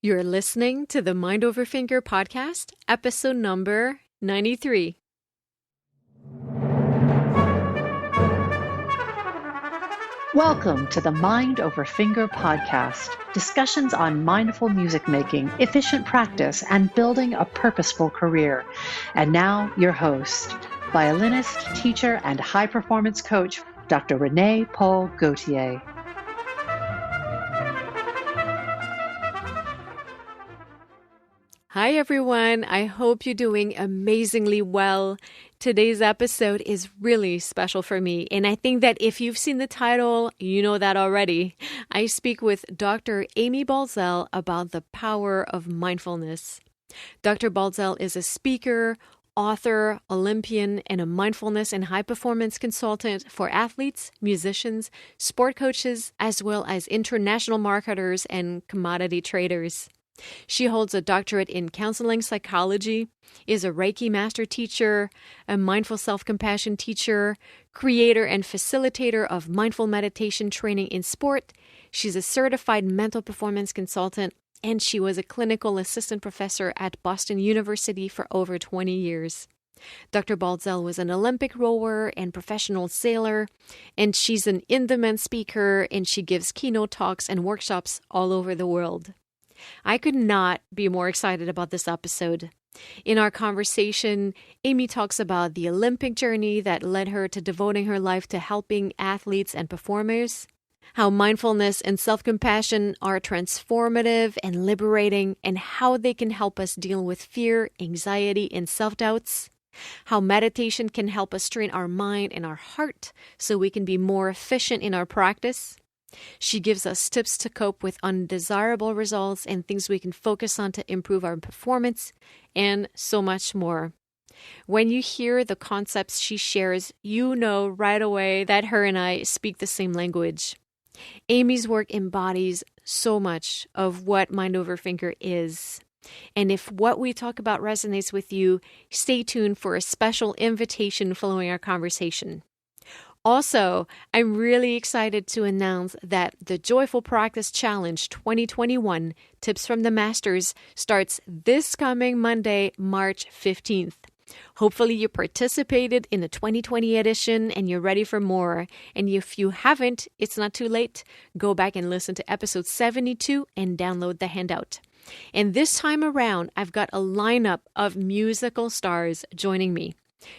You're listening to the Mind Over Finger podcast, episode number 93. Welcome to the Mind Over Finger podcast, discussions on mindful music making, efficient practice, and building a purposeful career. And now, your host, violinist, teacher, and high performance coach, Dr. Renee Paul Gauthier. Hi, everyone. I hope you're doing amazingly well. Today's episode is really special for me, and I think that if you've seen the title, you know that already. I speak with Dr. Amy Baltzell about the power of mindfulness. Dr. Baltzell is a speaker, author, Olympian, and a mindfulness and high-performance consultant for athletes, musicians, sport coaches, as well as international marketers and commodity traders. She holds a doctorate in counseling psychology, is a Reiki master teacher, a mindful self-compassion teacher, creator and facilitator of mindful meditation training in sport. She's a certified mental performance consultant, and she was a clinical assistant professor at Boston University for over 20 years. Dr. Baltzell was an Olympic rower and professional sailor, and she's an in-demand speaker, and she gives keynote talks and workshops all over the world. I could not be more excited about this episode. In our conversation, Amy talks about the Olympic journey that led her to devoting her life to helping athletes and performers, how mindfulness and self-compassion are transformative and liberating, and how they can help us deal with fear, anxiety, and self-doubts, how meditation can help us train our mind and our heart so we can be more efficient in our practice. She gives us tips to cope with undesirable results and things we can focus on to improve our performance, and so much more. When you hear the concepts she shares, you know right away that her and I speak the same language. Amy's work embodies so much of what Mind Over Finger is. And if what we talk about resonates with you, stay tuned for a special invitation following our conversation. Also, I'm really excited to announce that the Joyful Practice Challenge 2021 Tips from the Masters starts this coming Monday, March 15th. Hopefully you participated in the 2020 edition and you're ready for more. And if you haven't, it's not too late. Go back and listen to episode 72 and download the handout. And this time around, I've got a lineup of musical stars joining me.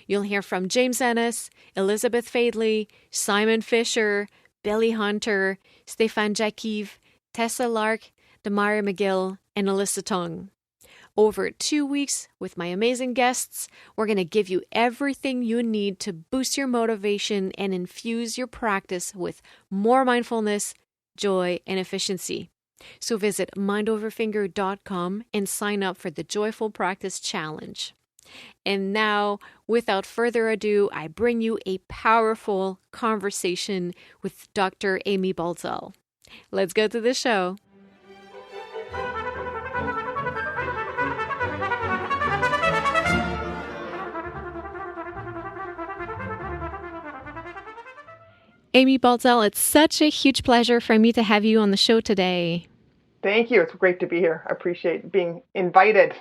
You'll hear from James Ennis, Elizabeth Fadley, Simon Fisher, Billy Hunter, Stefan Jakiv, Tessa Lark, Demaria McGill, and Alyssa Tong. Over 2 weeks with my amazing guests, we're going to give you everything you need to boost your motivation and infuse your practice with more mindfulness, joy, and efficiency. So visit mindoverfinger.com and sign up for the Joyful Practice Challenge. And now, without further ado, I bring you a powerful conversation with Dr. Amy Baltzell. Let's go to the show. Amy Baltzell, it's such a huge pleasure for me to have you on the show today. Thank you. It's great to be here. I appreciate being invited.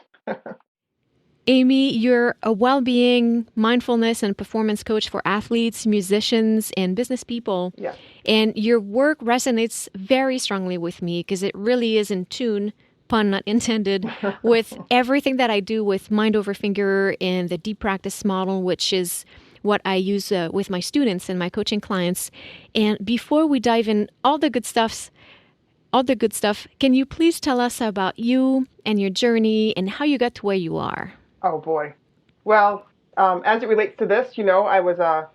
Amy, you're a well-being, mindfulness, and performance coach for athletes, musicians, and business people. Yeah. And your work resonates very strongly with me because it really is in tune, pun not intended, with everything that I do with Mind Over Finger and the deep practice model, which is what I use with my students and my coaching clients. And before we dive in all the good stuff, can you please tell us about you and your journey and how you got to where you are? Oh, boy. Well, as it relates to this, I was a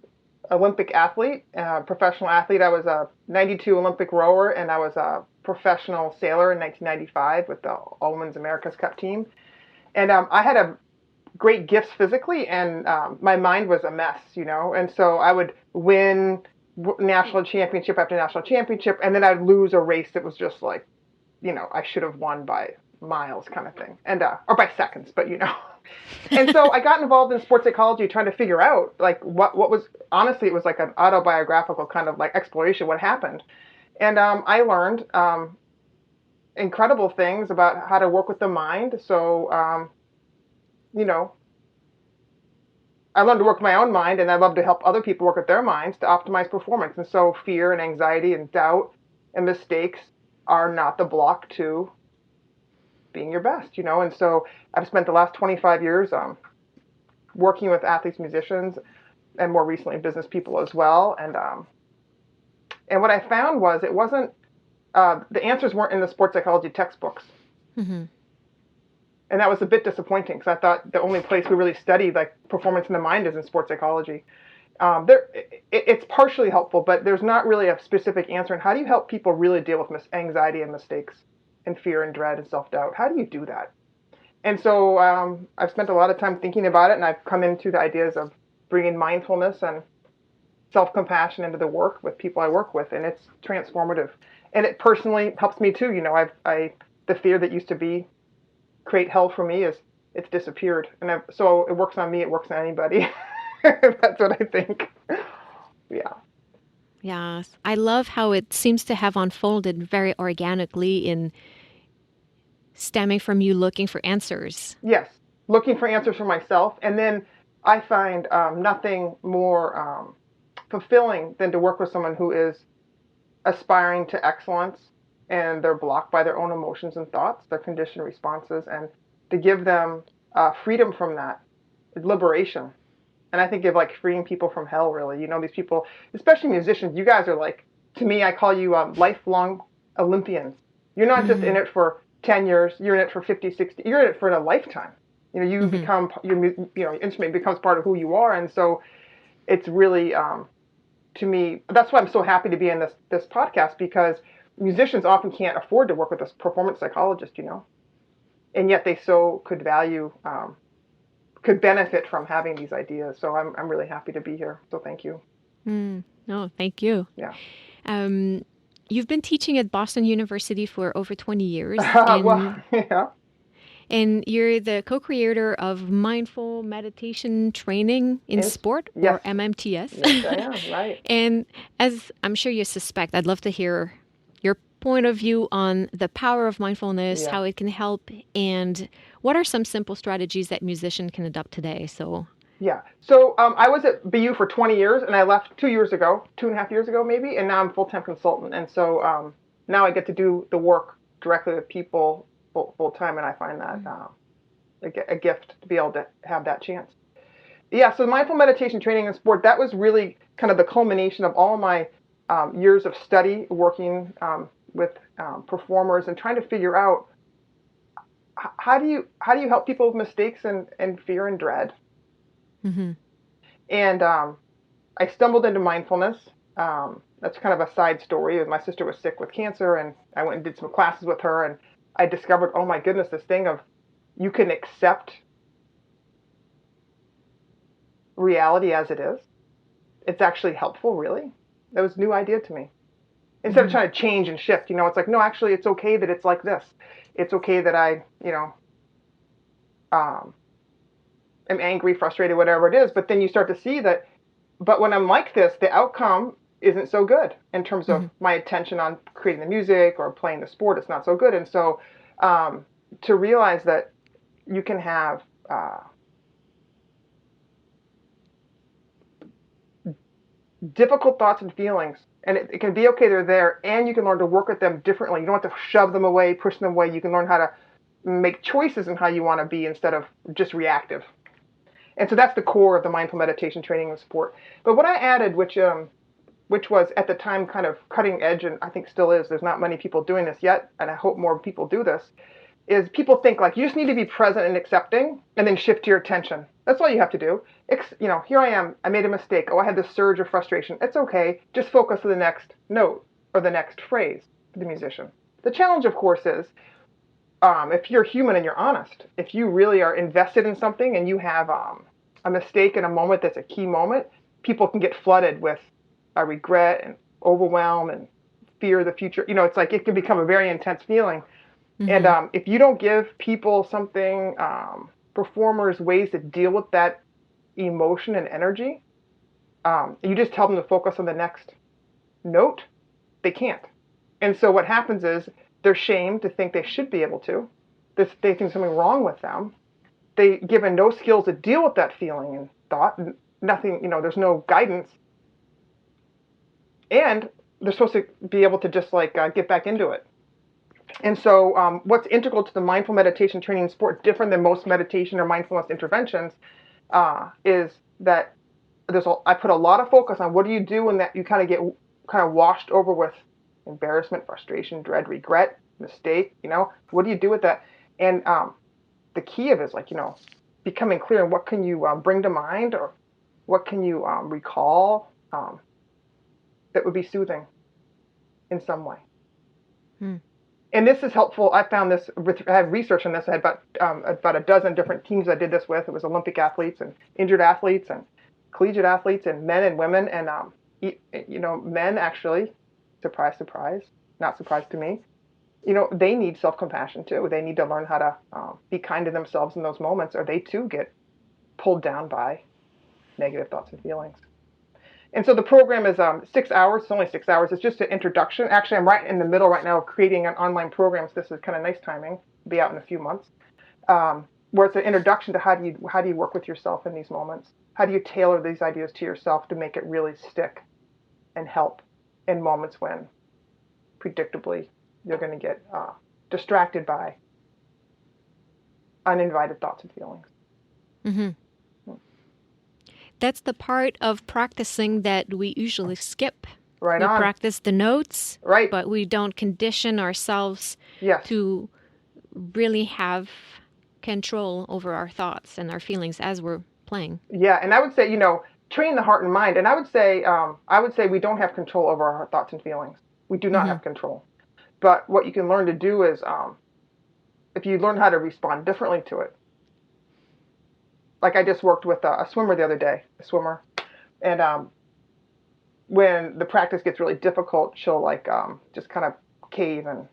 Olympic athlete, professional athlete. I was a 92 Olympic rower, and I was a professional sailor in 1995 with the All Women's America's Cup team. And I had a great gifts physically, and my mind was a mess, And so I would win national championship after national championship, and then I'd lose a race that was just like, I should have won by miles kind of thing, and or by seconds, but And so I got involved in sports psychology, trying to figure out like what was, honestly, it was like an autobiographical kind of like exploration, what happened. And I learned incredible things about how to work with the mind. So, you know, I love to work with my own mind, and I love to help other people work with their minds to optimize performance. And so fear and anxiety and doubt and mistakes are not the block to being your best, And so I've spent the last 25 years working with athletes, musicians, and more recently business people as well. And what I found was it wasn't, the answers weren't in the sports psychology textbooks. Mm-hmm. And that was a bit disappointing because I thought the only place we really studied like performance in the mind is in sports psychology. It's partially helpful, but there's not really a specific answer. And how do you help people really deal with anxiety and mistakes and fear and dread and self-doubt? How do you do that? And so I've spent a lot of time thinking about it, and I've come into the ideas of bringing mindfulness and self-compassion into the work with people I work with, and it's transformative. And it personally helps me too. The fear that used to create hell for me it's disappeared, and so it works on me. It works on anybody. That's what I think. Yeah. Yes. I love how it seems to have unfolded very organically in stemming from you looking for answers. Yes. Looking for answers for myself. And then I find nothing more fulfilling than to work with someone who is aspiring to excellence and they're blocked by their own emotions and thoughts, their conditioned responses, and to give them freedom from that, liberation. And I think of like freeing people from hell, really. These people, especially musicians, you guys are like, to me, I call you lifelong Olympians. You're not just in it for 10 years, you're in it for 50, 60, you're in it for a lifetime. You become, your instrument becomes part of who you are. And so it's really, to me, that's why I'm so happy to be in this podcast, because musicians often can't afford to work with a performance psychologist, and yet they so could benefit from having these ideas. So I'm really happy to be here. So thank you. No, thank you. Yeah. You've been teaching at Boston University for over 20 years. Well, yeah. And you're the co-creator of Mindful Meditation Training in Sport, yes. or MMTS. Yes, I am, right. And as I'm sure you suspect, I'd love to hear your point of view on the power of mindfulness, how it can help, and what are some simple strategies that musicians can adopt today? Yeah. So I was at BU for 20 years, and I left 2.5 years ago maybe, and now I'm a full-time consultant. And so now I get to do the work directly with people full-time, and I find that a gift to be able to have that chance. Yeah, so mindful meditation training in sport, that was really kind of the culmination of all my years of study working with performers and trying to figure out how do you help people with mistakes and fear and dread. Mm-hmm. And I stumbled into mindfulness. That's kind of a side story. My sister was sick with cancer, and I went and did some classes with her, and I discovered, oh my goodness, this thing of you can accept reality as it is. It's actually helpful, really. That was a new idea to me. Instead of trying to change and shift, it's like, no, actually, it's okay that it's like this. It's okay that I, am angry, frustrated, whatever it is. But then you start to see that, but when I'm like this, the outcome isn't so good in terms of my attention on creating the music or playing the sport. It's not so good. And so to realize that you can have difficult thoughts and feelings, and it can be okay they're there, and you can learn to work with them differently. You don't have to shove them away, push them away. You can learn how to make choices in how you want to be instead of just reactive. And so that's the core of the mindful meditation training and support. But what I added, which was at the time kind of cutting edge, and I think still is, there's not many people doing this yet, and I hope more people do this, is people think like you just need to be present and accepting and then shift your attention. That's all you have to do. Here I am. I made a mistake. Oh, I had this surge of frustration. It's okay. Just focus on the next note or the next phrase for the musician. The challenge, of course, is if you're human and you're honest, if you really are invested in something and you have a mistake in a moment that's a key moment, people can get flooded with regret and overwhelm and fear of the future. It's like it can become a very intense feeling. Mm-hmm. And if you don't give people something, performers, ways to deal with that emotion and energy, you just tell them to focus on the next note, they can't. And so what happens is They're shamed to think they should be able to. They think something wrong with them. They given no skills to deal with that feeling and thought. Nothing, there's no guidance. And they're supposed to be able to just get back into it. And so what's integral to the mindful meditation training in sport, different than most meditation or mindfulness interventions, is that I put a lot of focus on what do you do when that you kind of get washed over with embarrassment, frustration, dread, regret, mistake, what do you do with that? And the key of it is becoming clear on what can you bring to mind, or what can you recall that would be soothing in some way. And this is helpful. I found this. I have research on this. I had about a dozen different teams I did this with. It was Olympic athletes and injured athletes and collegiate athletes and men and women. And men actually, surprise, surprise, not surprise to me. They need self-compassion too. They need to learn how to be kind to themselves in those moments, or they too get pulled down by negative thoughts and feelings. And so the program is 6 hours. It's only 6 hours. It's just an introduction. Actually, I'm right in the middle right now of creating an online program. So this is kind of nice timing. It'll be out in a few months. Where it's an introduction to how do you work with yourself in these moments? How do you tailor these ideas to yourself to make it really stick and help in moments when, predictably, you're going to get distracted by uninvited thoughts and feelings. Mm-hmm. That's the part of practicing that we usually skip. Right we on. Practice the notes, right, but we don't condition ourselves yes. to really have control over our thoughts and our feelings as we're playing. Yeah, and I would say, train the heart and mind. And I would say we don't have control over our thoughts and feelings. We do not have control. But what you can learn to do is, if you learn how to respond differently to it. Like I just worked with a swimmer the other day, and when the practice gets really difficult, she'll just kind of cave and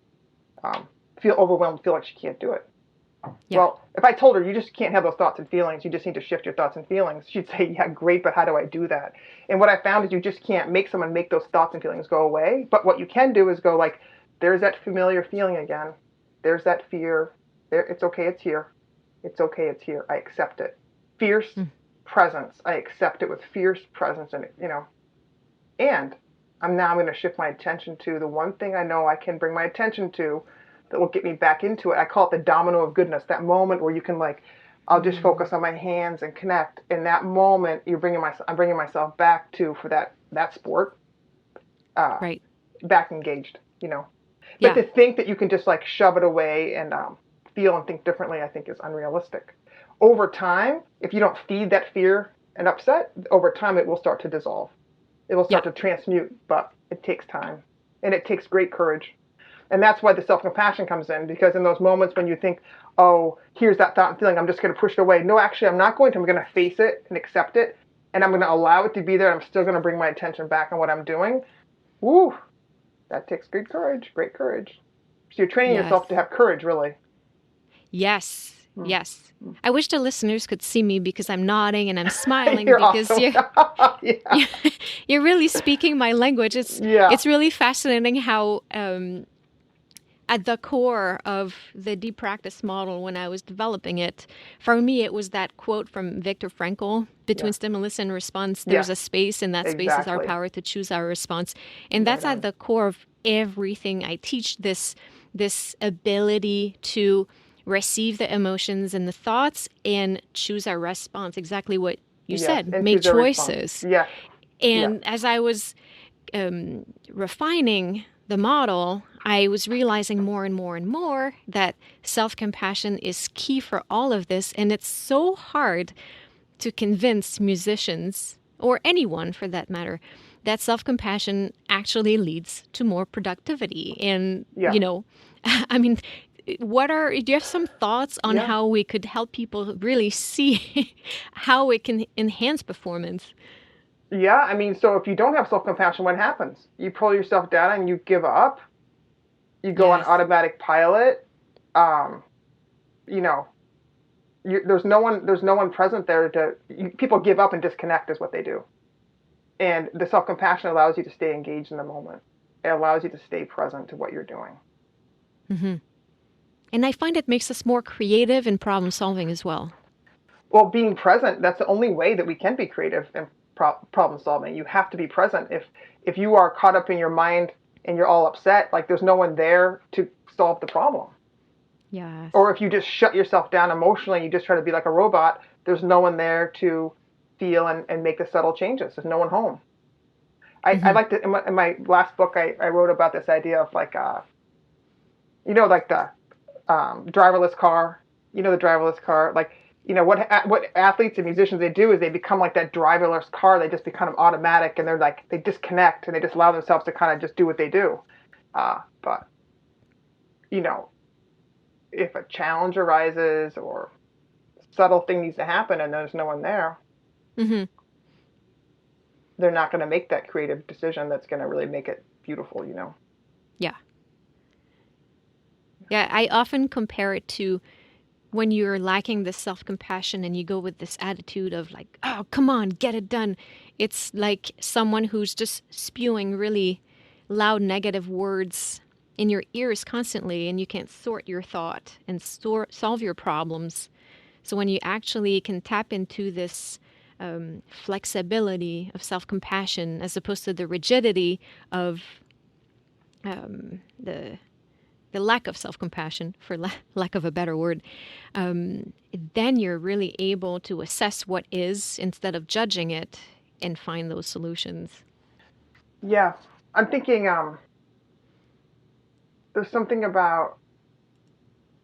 feel overwhelmed, feel like she can't do it. Yeah. Well, if I told her you just can't have those thoughts and feelings, you just need to shift your thoughts and feelings, she'd say, yeah, great, but how do I do that? And what I found is you just can't make someone make those thoughts and feelings go away. But what you can do is go there's that familiar feeling again. There's that fear. There, it's okay, it's here. It's okay, it's here. I accept it. Fierce presence. I accept it with fierce presence, and and I'm going to shift my attention to the one thing I know I can bring my attention to that will get me back into it. I call it the Domino of Goodness. That moment where you can I'll just focus on my hands and connect. In that moment, I'm bringing myself back to for that sport. Right. Back engaged. But to think that you can just shove it away and feel and think differently, I think is unrealistic. Over time, if you don't feed that fear and upset, over time it will start to dissolve. It will start to transmute, but it takes time. And it takes great courage. And that's why the self-compassion comes in, because in those moments when you think, oh, here's that thought and feeling, I'm just going to push it away. No, actually, I'm not going to. I'm going to face it and accept it. And I'm going to allow it to be there. I'm still going to bring my attention back on what I'm doing. Woo! That takes great courage. So you're training yourself to have courage, really. Yes. Yes. I wish the listeners could see me because I'm nodding and I'm smiling because awesome. you're really speaking my language. It's really fascinating how at the core of the deep practice model when I was developing it, for me it was that quote from Viktor Frankl, between stimulus and response, there's a space, and that space is our power to choose our response. And that's at the core of everything I teach, this ability to receive the emotions and the thoughts and choose our response. Exactly what you said. Make choices. Yeah. And as I was refining the model, I was realizing more and more and more that self-compassion is key for all of this. And it's so hard to convince musicians, or anyone for that matter, that self-compassion actually leads to more productivity. And, I mean, do you have some thoughts on how we could help people really see how it can enhance performance? Yeah, I mean, so if you don't have self-compassion, what happens? You pull yourself down and you give up. You go on automatic pilot. There's no one present there people give up and disconnect is what they do. And the self-compassion allows you to stay engaged in the moment. It allows you to stay present to what you're doing. Hmm. And I find it makes us more creative in problem solving as well. Well, being present, that's the only way that we can be creative in problem solving. You have to be present. If you are caught up in your mind and you're all upset, like there's no one there to solve the problem. Yes. Or if you just shut yourself down emotionally, you just try to be like a robot, there's no one there to feel and make the subtle changes. There's no one home. I like to, in my last book, I wrote about this idea of like, like the driverless car, the driverless car, like, what athletes and musicians, they do is they become like that driverless car. They just become automatic, and they're like, they disconnect and they just allow themselves to kind of just do what they do. But, if a challenge arises or subtle thing needs to happen and there's no one there, Hmm. they're not going to make that creative decision that's going to really make it beautiful, Yeah. Yeah, I often compare it to when you're lacking this self-compassion and you go with this attitude of like, oh, come on, get it done. It's like someone who's just spewing really loud negative words in your ears constantly, and you can't sort your thought and solve your problems. So when you actually can tap into this flexibility of self-compassion as opposed to the rigidity of the lack of self-compassion, for lack of a better word, then you're really able to assess what is instead of judging it and find those solutions. Yeah. I'm thinking there's something about,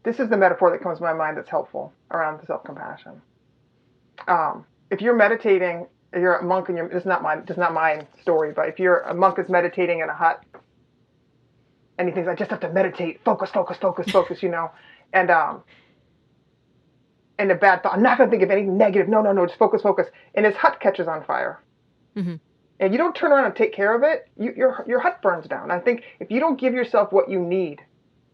this is the metaphor that comes to my mind that's helpful around the self-compassion. If you're meditating, if you're a monk and this is not my story, but if you're a monk is meditating in a hut and he thinks, I just have to meditate, focus, and a bad thought, I'm not going to think of anything negative. No, just focus. And his hut catches on fire. Mm-hmm. And you don't turn around and take care of it, your hut burns down. I think if you don't give yourself what you need,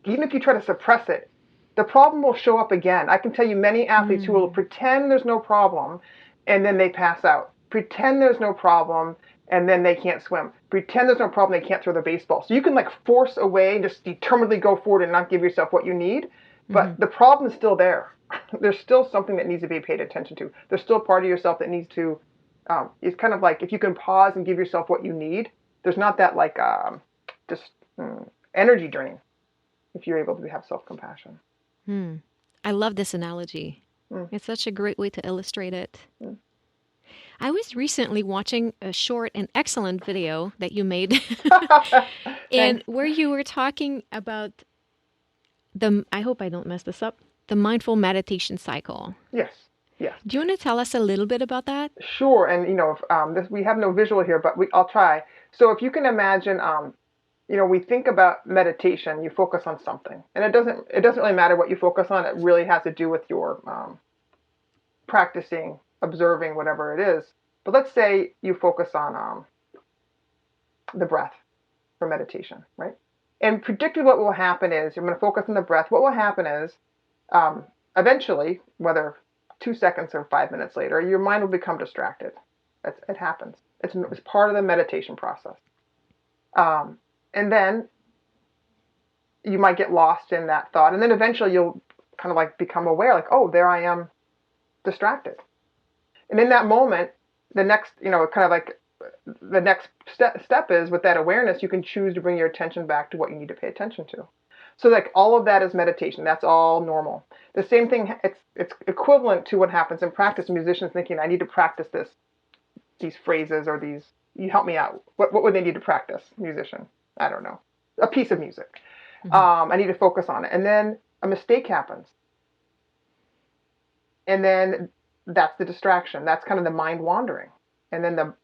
even if you try to suppress it, the problem will show up again. I can tell you many athletes who will pretend there's no problem, and then they pass out. Pretend there's no problem, and then they can't swim. Pretend there's no problem, they can't throw the baseball. So you can like force away and just determinedly go forward and not give yourself what you need, but the problem is still there. There's still something that needs to be paid attention to. There's still part of yourself that needs to, it's kind of like if you can pause and give yourself what you need, there's not that like energy drain if you're able to have self-compassion. I love this analogy. It's such a great way to illustrate it. I was recently watching a short and excellent video that you made and where you were talking about I hope I don't mess this up, the mindful meditation cycle. Yes. Do you want to tell us a little bit about that? Sure. And, if, we have no visual here, but I'll try. So if you can imagine, we think about meditation, you focus on something, and it doesn't really matter what you focus on. It really has to do with your practicing, observing, whatever it is. But let's say you focus on the breath for meditation, right? And predictably what will happen is you're going to focus on the breath. What will happen is eventually, whether 2 seconds or 5 minutes later, your mind will become distracted. It happens. It's part of the meditation process. And then you might get lost in that thought. And then eventually you'll kind of like become aware, like, oh, there I am distracted. And in that moment, the next, kind of like the next step is with that awareness, you can choose to bring your attention back to what you need to pay attention to. So like all of that is meditation. That's all normal. The same thing, it's equivalent to what happens in practice. Musicians thinking, I need to practice these phrases or these, you help me out. What would they need to practice? Musician. I don't know. A piece of music. I need to focus on it. And then a mistake happens. And then that's the distraction. That's kind of the mind wandering. And then the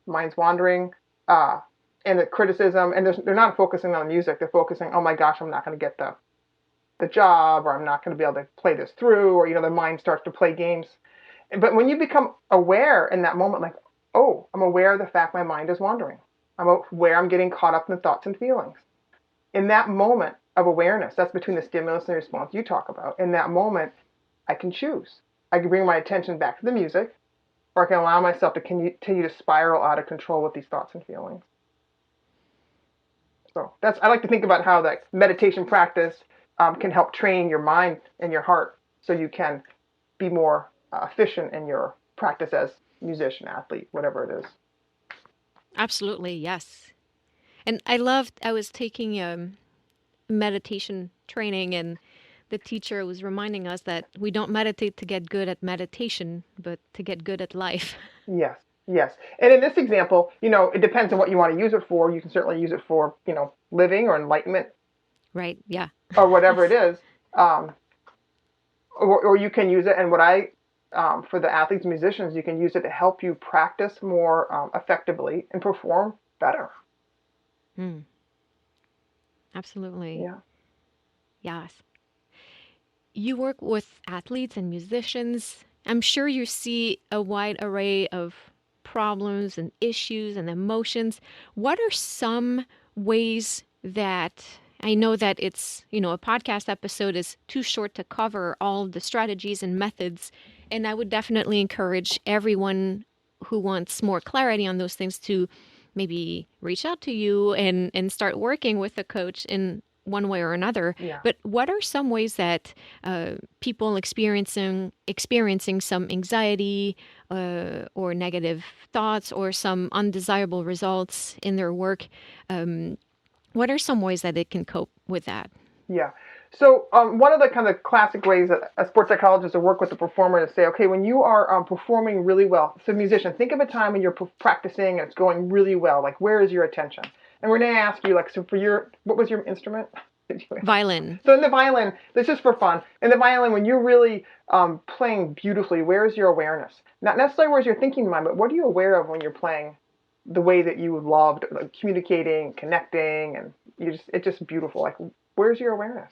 mind's wandering, and the criticism, and they're not focusing on the music. They're focusing, oh my gosh, I'm not going to get the job, or I'm not going to be able to play this through, or, the mind starts to play games. But when you become aware in that moment, like, oh, I'm aware of the fact my mind is wandering. I'm aware I'm getting caught up in the thoughts and feelings. In that moment of awareness, that's between the stimulus and the response you talk about. In that moment, I can choose. I can bring my attention back to the music, or I can allow myself to continue to spiral out of control with these thoughts and feelings. So I like to think about how that meditation practice can help train your mind and your heart so you can be more efficient in your practice as musician, athlete, whatever it is. Absolutely, yes. And I was taking meditation training, and the teacher was reminding us that we don't meditate to get good at meditation, but to get good at life. Yes, yes. And in this example, it depends on what you want to use it for. You can certainly use it for, living or enlightenment Right, yeah. or whatever it is. Um, or you can use it, and for the athletes, musicians, you can use it to help you practice more effectively and perform better. Mm, absolutely. Yeah. Yes. You work with athletes and musicians. I'm sure you see a wide array of problems and issues and emotions. What are some ways that I know that it's, a podcast episode is too short to cover all of the strategies and methods. And I would definitely encourage everyone who wants more clarity on those things to maybe reach out to you and start working with a coach in one way or another. Yeah. But what are some ways that people experiencing some anxiety or negative thoughts or some undesirable results in their work, what are some ways that they can cope with that? Yeah. So one of the kind of classic ways that a sports psychologist will work with the performer is say, okay, when you are performing really well, so musician, think of a time when you're practicing and it's going really well. Like, where is your attention? And we're going to ask you, like, so what was your instrument? Violin. So in the violin, this is for fun. In the violin, when you're really playing beautifully, where's your awareness? Not necessarily where's your thinking mind, but what are you aware of when you're playing the way that you loved, like, communicating, connecting, and it's just beautiful. Like, where's your awareness?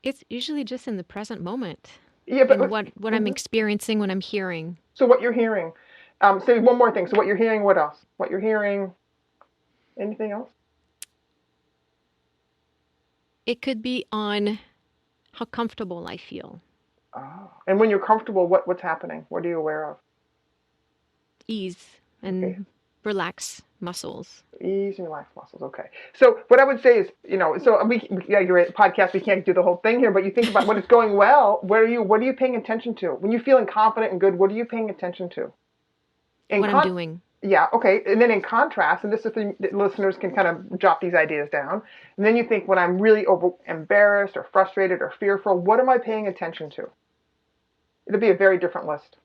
It's usually just in the present moment. Yeah, but and what I'm experiencing when I'm hearing. So what you're hearing. Say one more thing. So what you're hearing, what else? What you're hearing, anything else? It could be on how comfortable I feel. Oh. And when you're comfortable, what's happening? What are you aware of? Ease and relax muscles. Ease and relax muscles. Okay. So what I would say is, you're at a podcast. We can't do the whole thing here, but you think about when it's going well. What are you paying attention to? When you're feeling confident and good, what are you paying attention to? What I'm doing. Yeah. Okay. And then in contrast, and this is the listeners can kind of jot these ideas down. And then you think, when I'm really embarrassed or frustrated or fearful, what am I paying attention to? It'll be a very different list.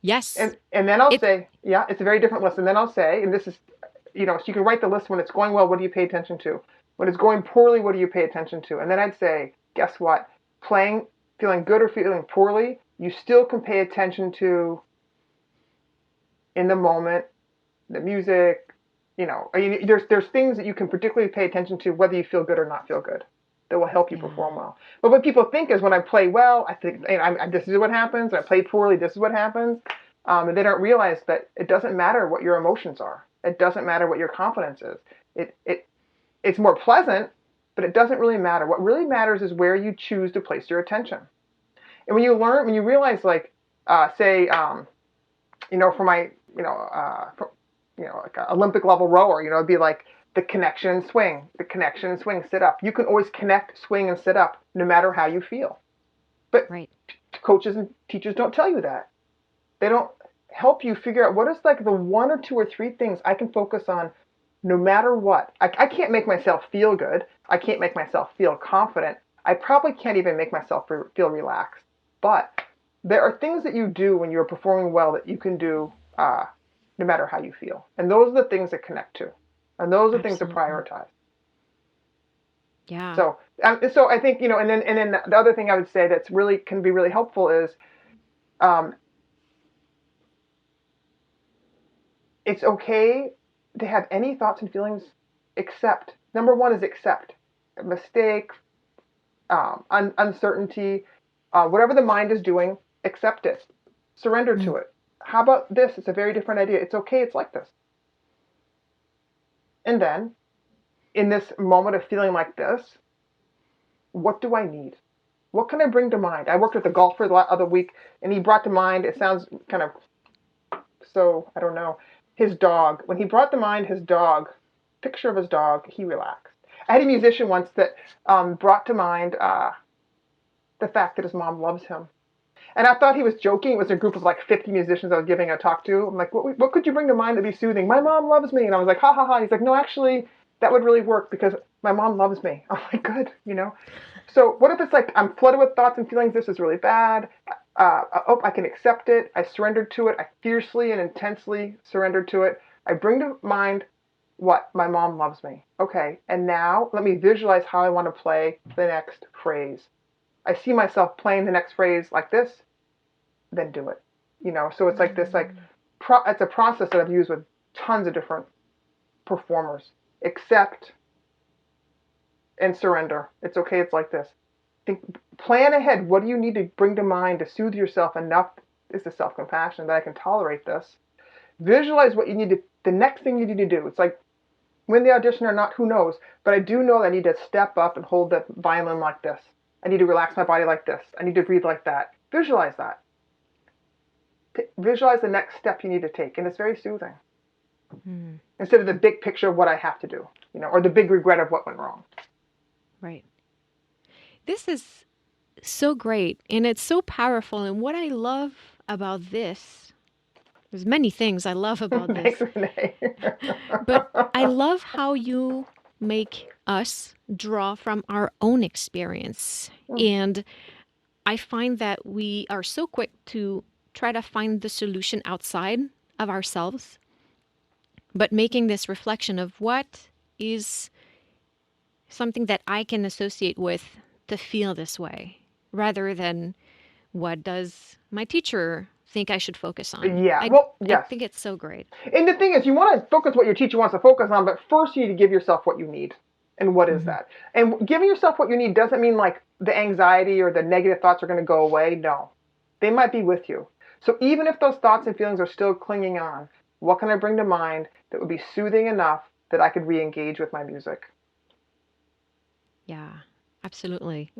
Yes. And then I'll say, yeah, it's a very different list. And then I'll say, and this is, so you can write the list. When it's going well, what do you pay attention to? When it's going poorly, what do you pay attention to? And then I'd say, guess what? Feeling good or feeling poorly, you still can pay attention to in the moment, the music, there's things that you can particularly pay attention to whether you feel good or not feel good that will help you perform well. But what people think is when I play well, I think this is what happens. When I play poorly, this is what happens. And they don't realize that it doesn't matter what your emotions are. It doesn't matter what your confidence is. It's more pleasant, but it doesn't really matter. What really matters is where you choose to place your attention. And when you realize, like, for my, like an Olympic level rower, it'd be like the connection and swing, sit up. You can always connect, swing, and sit up no matter how you feel. But coaches and teachers don't tell you that. They don't help you figure out what is like the one or two or three things I can focus on no matter what. I can't make myself feel good. I can't make myself feel confident. I probably can't even make myself feel relaxed. But there are things that you do when you're performing well that you can do no matter how you feel. And those are the things that connect to. And those are things to prioritize. Yeah. So I think, and then the other thing I would say that's really can be really helpful is it's okay to have any thoughts and feelings except, number one is accept. Mistake, uncertainty, whatever the mind is doing, accept it. Surrender to it. How about this? It's a very different idea. It's okay. It's like this. And then, in this moment of feeling like this, what do I need? What can I bring to mind? I worked with a golfer the other week, and he brought to mind, it sounds kind of so, I don't know, his dog. When he brought to mind his dog, picture of his dog, he relaxed. I had a musician once that brought to mind the fact that his mom loves him. And I thought he was joking. It was a group of like 50 musicians I was giving a talk to. I'm like, what could you bring to mind to be soothing? My mom loves me. And I was like, ha, ha, ha. He's like, no, actually, that would really work because my mom loves me. I'm like, good, So what if it's like I'm flooded with thoughts and feelings, this is really bad. I can accept it. I surrendered to it. I fiercely and intensely surrendered to it. I bring to mind what? My mom loves me. Okay, and now let me visualize how I want to play the next phrase. I see myself playing the next phrase like this, then do it. So it's like this, it's a process that I've used with tons of different performers. Accept and surrender. It's okay. It's like this. Plan ahead. What do you need to bring to mind to soothe yourself enough? This is self-compassion that I can tolerate this. Visualize what you need to, the next thing you need to do. It's like win the audition or not, who knows? But I do know that I need to step up and hold the violin like this. I need to relax my body like this. I need to breathe like that. Visualize that. Visualize the next step you need to take. And it's very soothing. Instead of the big picture of what I have to do, or the big regret of what went wrong. Right. This is so great. And it's so powerful. And what I love about this, there's many things I love about this. Thanks, Renee. But I love how you make us draw from our own experience. And I find that we are so quick to try to find the solution outside of ourselves, but making this reflection of what is something that I can associate with to feel this way, rather than what does my teacher think I should focus on. Yeah, I think it's so great. And the thing is, you want to focus what your teacher wants to focus on, but first you need to give yourself what you need. And what is that? And giving yourself what you need doesn't mean like the anxiety or the negative thoughts are going to go away. No, they might be with you. So even if those thoughts and feelings are still clinging on, what can I bring to mind that would be soothing enough that I could re-engage with my music? Yeah, absolutely.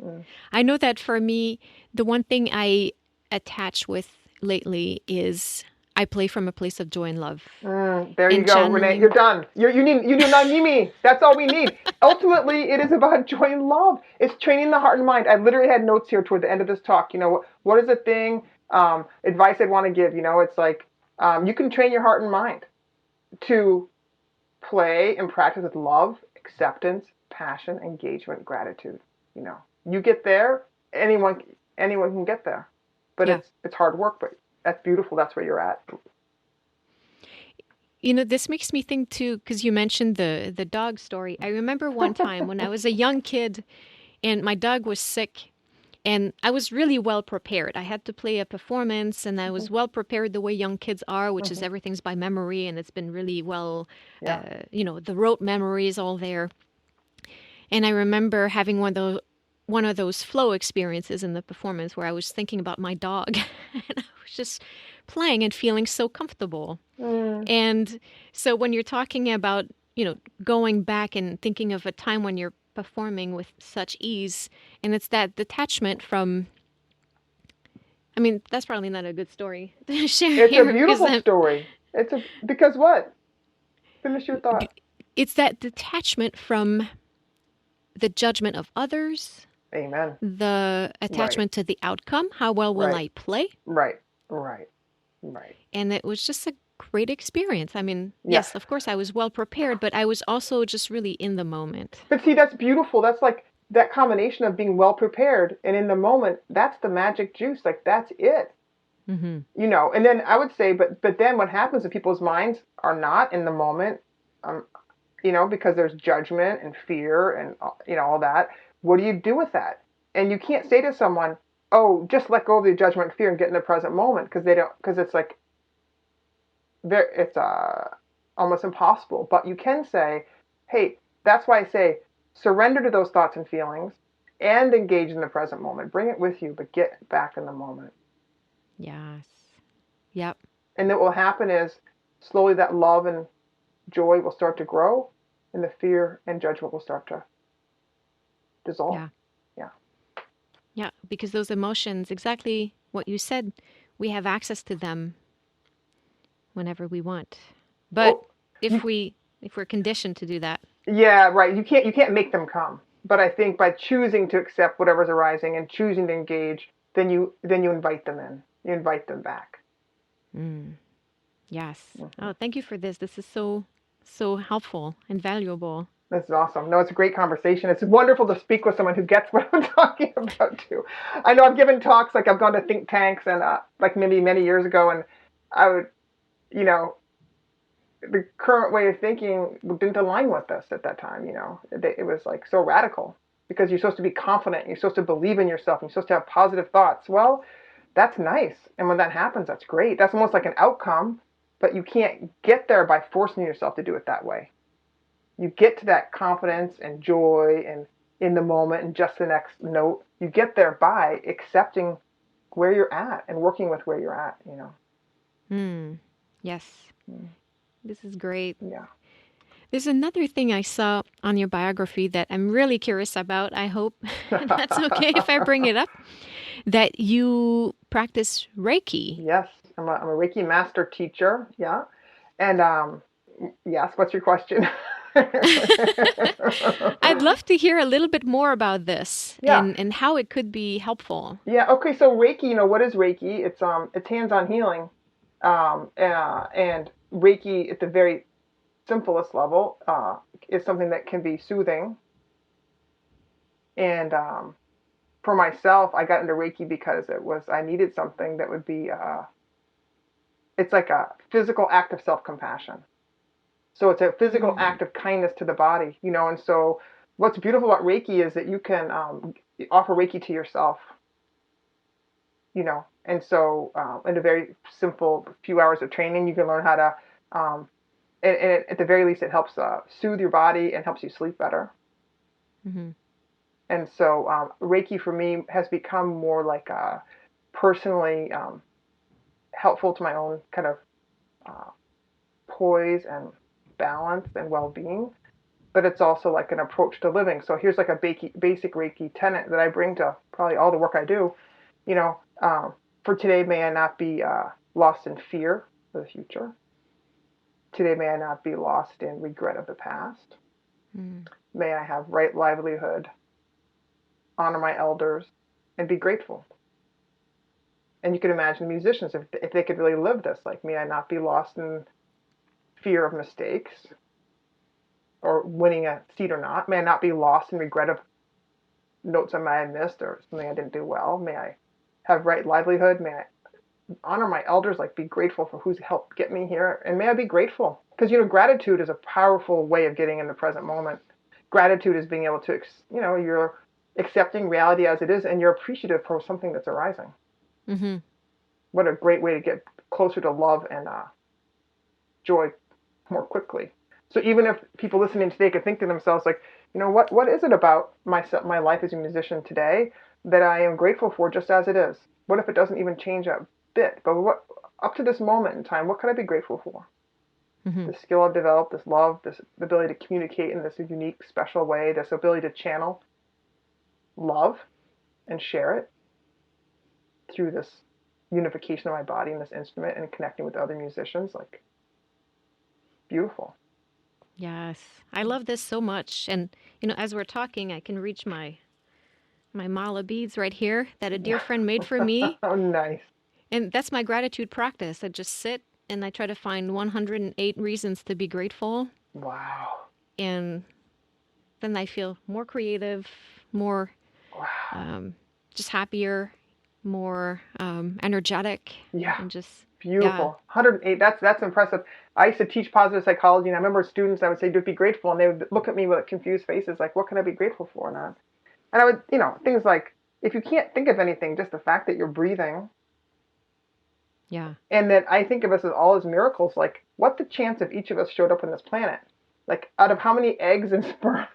I know that for me, the one thing I attach with lately is I play from a place of joy and love. There you go, Renee. You're done. You do not need me. That's all we need. Ultimately, it is about joy and love. It's training the heart and mind. I literally had notes here toward the end of this talk. What is the thing, advice I'd want to give? It's like you can train your heart and mind to play and practice with love, acceptance, passion, engagement, gratitude. You get there. Anyone can get there, but it's hard work. But that's beautiful. That's where you're at. This makes me think too, because you mentioned the dog story. I remember one time when I was a young kid and my dog was sick and I was really well prepared. I had to play a performance and I was well prepared the way young kids are, which is everything's by memory and it's been really well, the rote memory is all there. And I remember having one of those flow experiences in the performance where I was thinking about my dog and I was just playing and feeling so comfortable. And so when you're talking about, going back and thinking of a time when you're performing with such ease, and it's that detachment from, that's probably not a good story to share. It's a beautiful story. Because what? Finish your thought. It's that detachment from the judgment of others. Amen. The attachment to the outcome. How well will I play? Right. And it was just a great experience. Yes, of course I was well prepared, but I was also just really in the moment. But see, that's beautiful. That's like that combination of being well prepared and in the moment. That's the magic juice. Like that's it. And then I would say, but then what happens if people's minds are not in the moment, because there's judgment and fear and, all that. What do you do with that? And you can't say to someone, oh, just let go of the judgment and fear and get in the present moment because it's like, it's almost impossible. But you can say, hey, that's why I say surrender to those thoughts and feelings and engage in the present moment. Bring it with you, but get back in the moment. Yes. Yep. And then what will happen is slowly that love and joy will start to grow and the fear and judgment will start to dissolve. Yeah, because those emotions, exactly what you said, we have access to them whenever we want. But if we if we're conditioned to do that. Yeah, right. You can't make them come. But I think by choosing to accept whatever's arising and choosing to engage, then you invite them in. You invite them back. Mm. Yes. Hmm. Oh, thank you for this. This is so helpful and valuable. This is awesome. No, it's a great conversation. It's wonderful to speak with someone who gets what I'm talking about too. I know I've given talks, like I've gone to think tanks and like maybe many years ago, and I would, you know, the current way of thinking didn't align with this at that time. It was like so radical because you're supposed to be confident, you're supposed to believe in yourself, and you're supposed to have positive thoughts. Well, that's nice, and when that happens, that's great. That's almost like an outcome, but you can't get there by forcing yourself to do it that way. You get to that confidence and joy and in the moment and just the next note. You get there by accepting where you're at and working with where you're at. Mm. Yes. Mm. This is great. Yeah. There's another thing I saw on your biography that I'm really curious about. I hope that's okay if I bring it up. That you practice Reiki. Yes, I'm a Reiki master teacher. Yeah. And yes, what's your question? I'd love to hear a little bit more about this Yeah. and how it could be helpful. Yeah. Okay. So Reiki, what is Reiki? It's hands-on healing, and Reiki at the very simplest level is something that can be soothing. And for myself, I got into Reiki because I needed something that would be it's like a physical act of self-compassion. So it's a physical Mm. act of kindness to the body. And so what's beautiful about Reiki is that you can offer Reiki to yourself. And so in a very simple few hours of training, you can learn how to, and at the very least, it helps soothe your body and helps you sleep better. Mm-hmm. And so Reiki for me has become more like personally helpful to my own kind of poise and balance and well-being, but it's also like an approach to living. So here's like a basic Reiki tenet that I bring to probably all the work I do. You know, for today, may I not be lost in fear of the future. Today, may I not be lost in regret of the past. Mm. May I have right livelihood, honor my elders, and be grateful. And you can imagine musicians, if they could really live this, like, may I not be lost in fear of mistakes or winning a seat or not. May I not be lost in regret of notes I may have missed or something I didn't do well. May I have right livelihood. May I honor my elders, like be grateful for who's helped get me here. And may I be grateful. Because, gratitude is a powerful way of getting in the present moment. Gratitude is being able to, you're accepting reality as it is and you're appreciative for something that's arising. Mm-hmm. What a great way to get closer to love and joy more quickly. So even if people listening today could think to themselves, like, what is it about my life as a musician today that I am grateful for just as it is? What if it doesn't even change a bit? But what up to this moment in time, what could I be grateful for? Mm-hmm. The skill I've developed, this love, this ability to communicate in this unique, special way, this ability to channel love and share it through this unification of my body and this instrument and connecting with other musicians, like, beautiful. Yes. I love this so much. And, as we're talking, I can reach my mala beads right here that a dear friend made for me. Oh, nice. And that's my gratitude practice. I just sit and I try to find 108 reasons to be grateful. Wow. And then I feel more creative, more Wow. just happier, more energetic. Yeah. And just beautiful. 108. That's impressive. I used to teach positive psychology, and I remember students, I would say, "Do be grateful," and they would look at me with confused faces, like, "What can I be grateful for?" And I would, things like, if you can't think of anything, just the fact that you're breathing. Yeah. And that I think of us as all as miracles. Like, what's the chance if each of us showed up on this planet? Like, out of how many eggs and sperm,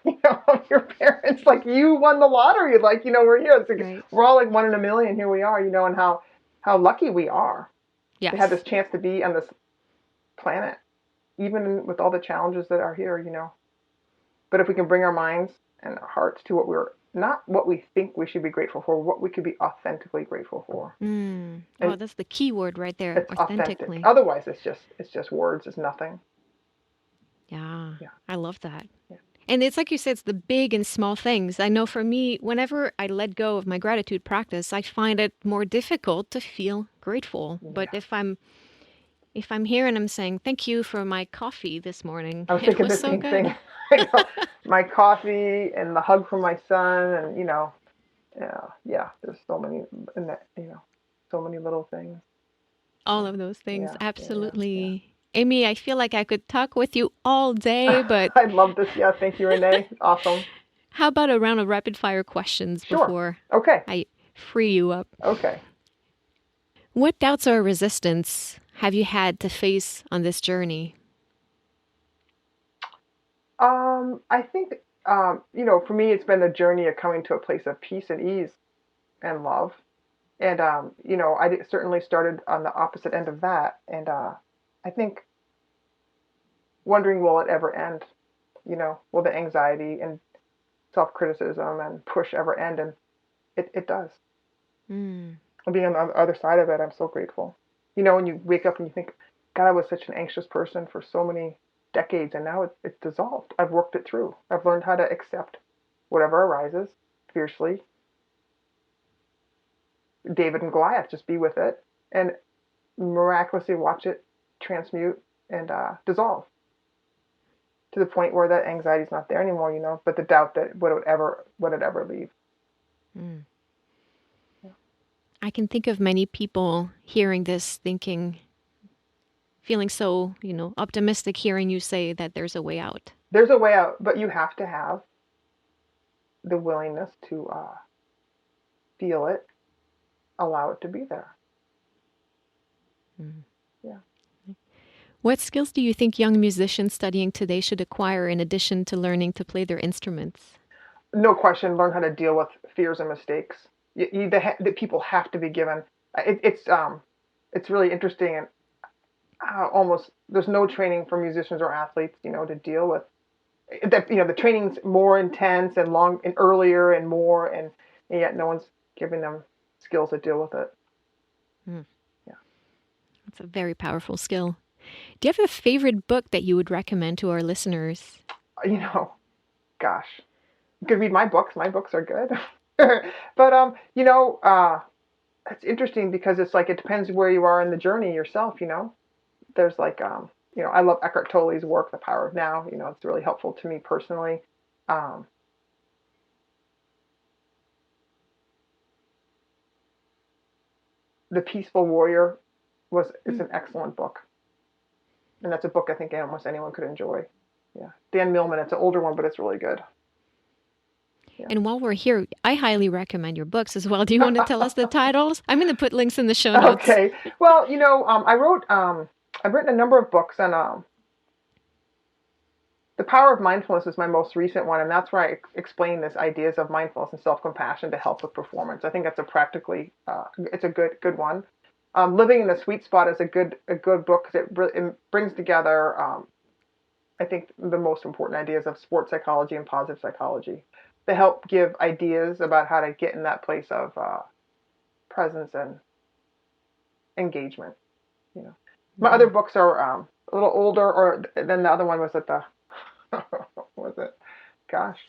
of your parents, like, you won the lottery. Like, we're here. It's like, right. We're all like 1 in a million. Here we are, and how lucky we are. Yes. To have this chance to be on this planet, even with all the challenges that are here, But if we can bring our minds and our hearts to not what we think we should be grateful for, what we could be authentically grateful for. Oh, that's the key word right there. It's authentically. Authentic. Otherwise, it's just words. It's nothing. Yeah, Yeah. I love that. Yeah. And it's like you said, it's the big and small things. I know for me, whenever I let go of my gratitude practice, I find it more difficult to feel grateful. But Yeah. if I'm here and I'm saying, thank you for my coffee this morning, I was it thinking was the so same thing. good. I know. My coffee and the hug from my son, and yeah. There's so many in that, so many little things. All So, of those things. yeah. Absolutely. Amy, I feel like I could talk with you all day, but I love this. Yeah, thank you, Renee. Awesome. how about a round of rapid fire questions Sure. before Okay. I free you up? Okay. What doubts or resistance have you had to face on this journey? I think, for me, it's been the journey of coming to a place of peace and ease and love. And, certainly started on the opposite end of that. And I think wondering, will it ever end? Will the anxiety and self-criticism and push ever end? And it does. Mm. And being on the other side of it, I'm so grateful. When you wake up and you think, God, I was such an anxious person for so many decades, and now it's dissolved. I've worked it through. I've learned how to accept whatever arises fiercely. David and Goliath, just be with it and miraculously watch it transmute and dissolve to the point where that anxiety is not there anymore, but the doubt that would it ever leave. Mm. I can think of many people hearing this thinking, feeling so, optimistic hearing you say that there's a way out. There's a way out, but you have to have the willingness to feel it, allow it to be there. Mm. Yeah. What skills do you think young musicians studying today should acquire in addition to learning to play their instruments? No question, learn how to deal with fears and mistakes. The people have to be given. It's really interesting, and almost there's no training for musicians or athletes, to deal with that. The training's more intense and long and earlier and more, and yet no one's giving them skills to deal with it. Mm. Yeah. That's a very powerful skill. Do you have a favorite book that you would recommend to our listeners? Gosh, you could read my books. My books are good. But it's interesting because it's like it depends where you are in the journey yourself. There's like I love Eckhart Tolle's work, The Power of Now. It's really helpful to me personally. The Peaceful Warrior is an excellent book, and that's a book I think almost anyone could enjoy. Yeah, Dan Millman. It's an older one, but it's really good. Yeah. And while we're here, I highly recommend your books as well. Do you want to tell us the titles? I'm going to put links in the show notes. Okay. Well, I've written a number of books, and The Power of Mindfulness is my most recent one, and that's where I explain this ideas of mindfulness and self-compassion to help with performance. I think that's it's a good one. Living in the Sweet Spot is a good book because it brings together, I think, the most important ideas of sports psychology and positive psychology. They help give ideas about how to get in that place of presence and engagement. My other books are a little older, or then the other one was at the what was it? Gosh,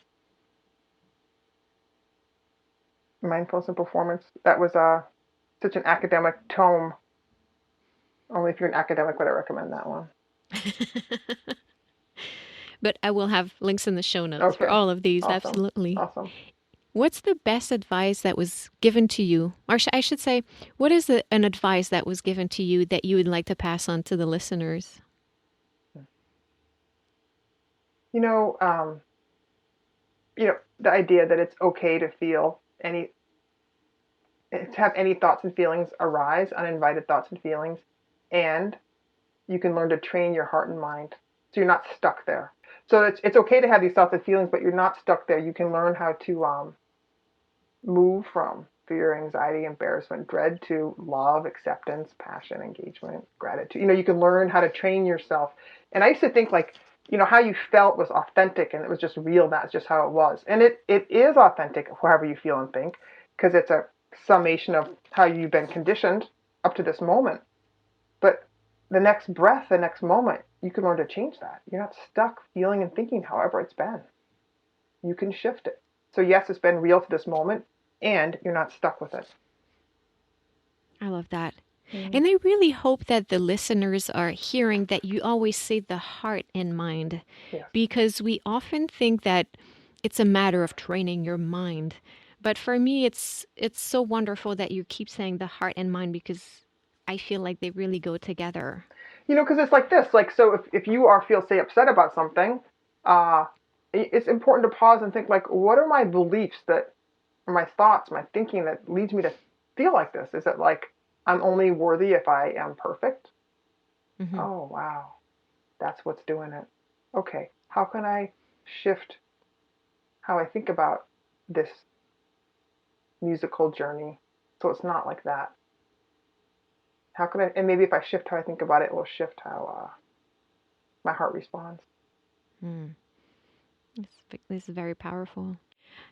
Mindfulness and Performance. That was such an academic tome. Only if you're an academic would I recommend that one. But I will have links in the show notes for Okay. all of these. Awesome. Absolutely. Awesome. What's the best advice that was given to you? Or I should say, what is an advice that was given to you that you would like to pass on to the listeners? The idea that it's okay to feel to have any thoughts and feelings arise, uninvited thoughts and feelings, and you can learn to train your heart and mind so you're not stuck there. So it's okay to have these thoughts and feelings, but you're not stuck there. You can learn how to move from fear, anxiety, embarrassment, dread to love, acceptance, passion, engagement, gratitude. You can learn how to train yourself. And I used to think like, how you felt was authentic and it was just real. That's just how it was. And it is authentic, however you feel and think, because it's a summation of how you've been conditioned up to this moment. But the next breath, the next moment, you can learn to change that. You're not stuck feeling and thinking however it's been. You can shift it. So yes, it's been real to this moment, and you're not stuck with it. I love that. And I really hope that the listeners are hearing that you always say the heart and mind, Yes. because we often think that it's a matter of training your mind. But for me, it's so wonderful that you keep saying the heart and mind, because I feel like they really go together. Because it's like this. Like, so if you feel, say, upset about something, it's important to pause and think, like, what are my beliefs or my thoughts, my thinking that leads me to feel like this? Is it like, I'm only worthy if I am perfect? Mm-hmm. Oh, wow. That's what's doing it. Okay. How can I shift how I think about this musical journey so it's not like that? How can I, and maybe if I shift how I think about it, it will shift how my heart responds. This is very powerful.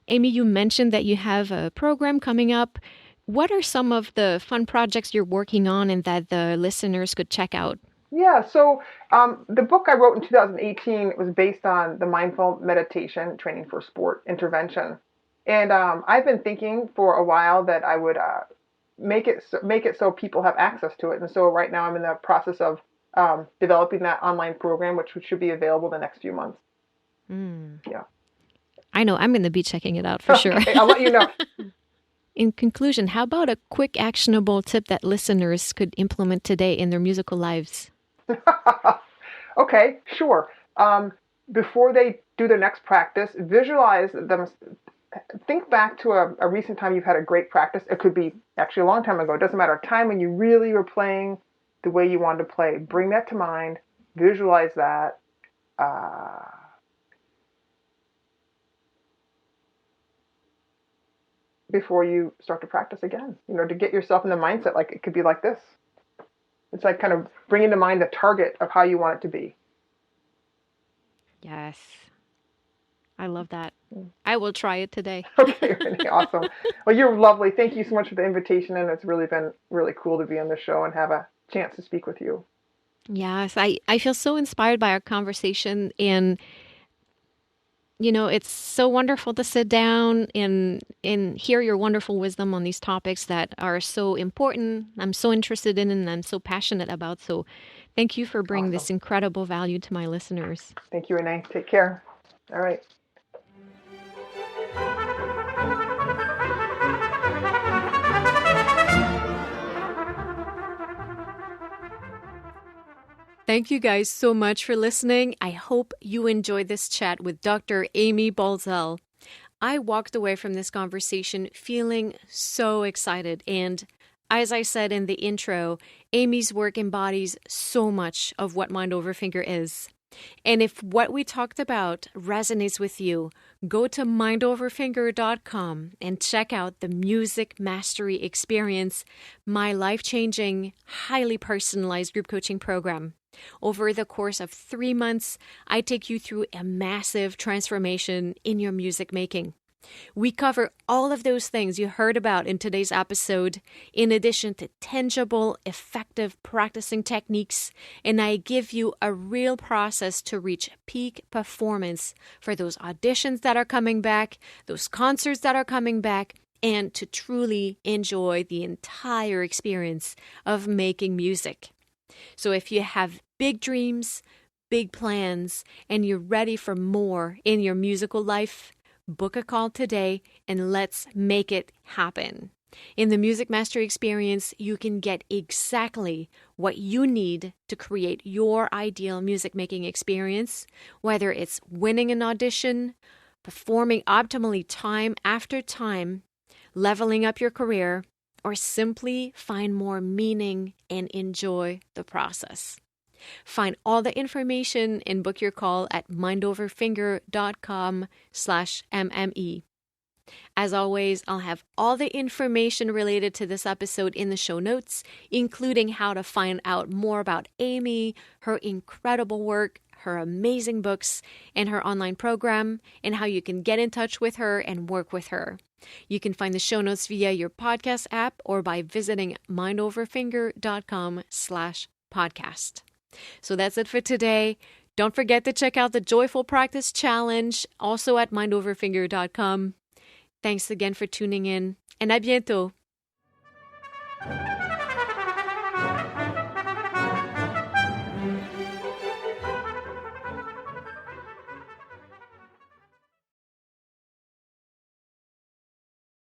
Amy, you mentioned that you have a program coming up. What are some of the fun projects you're working on and that the listeners could check out? Yeah, so the book I wrote in 2018 was based on the mindful meditation training for sport intervention. And I've been thinking for a while that I would make it so people have access to it. And so right now I'm in the process of developing that online program, which should be available the next few months. Yeah. I know I'm going to be checking it out for sure. I'll let you know. In conclusion, how about a quick actionable tip that listeners could implement today in their musical lives? Okay, sure. Before they do their next practice, visualize them. Think back to a recent time you've had a great practice. It could be actually a long time ago. It doesn't matter. A time when you really were playing the way you wanted to play. Bring that to mind. Visualize that. Before you start to practice again, to get yourself in the mindset, like it could be like this. It's like kind of bringing to mind the target of how you want it to be. Yes. I love that. I will try it today. Okay, Renee, awesome. Well, you're lovely. Thank you so much for the invitation, and it's really been really cool to be on the show and have a chance to speak with you. Yes, I feel so inspired by our conversation, and it's so wonderful to sit down and hear your wonderful wisdom on these topics that are so important. I'm so interested in and I'm so passionate about. So thank you for bringing this incredible value to my listeners. Thank you, Renee. Take care. All right. Thank you guys so much for listening. I hope you enjoyed this chat with Dr. Amy Baltzell. I walked away from this conversation feeling so excited. And as I said in the intro, Amy's work embodies so much of what Mind Over Finger is. And if what we talked about resonates with you, go to mindoverfinger.com and check out the Music Mastery Experience, my life-changing, highly personalized group coaching program. Over the course of 3 months, I take you through a massive transformation in your music making. We cover all of those things you heard about in today's episode, in addition to tangible, effective practicing techniques, and I give you a real process to reach peak performance for those auditions that are coming back, those concerts that are coming back, and to truly enjoy the entire experience of making music. So if you have big dreams, big plans, and you're ready for more in your musical life, book a call today and let's make it happen. In the Music Mastery Experience, you can get exactly what you need to create your ideal music making experience, whether it's winning an audition, performing optimally time after time, leveling up your career, or simply find more meaning and enjoy the process. Find all the information and book your call at mindoverfinger.com/MME. As always, I'll have all the information related to this episode in the show notes, including how to find out more about Amy, her incredible work, her amazing books, and her online program, and how you can get in touch with her and work with her. You can find the show notes via your podcast app or by visiting mindoverfinger.com/podcast. podcast. So that's it for today. Don't forget to check out the Joyful Practice Challenge, also at mindoverfinger.com. Thanks again for tuning in, and à bientôt.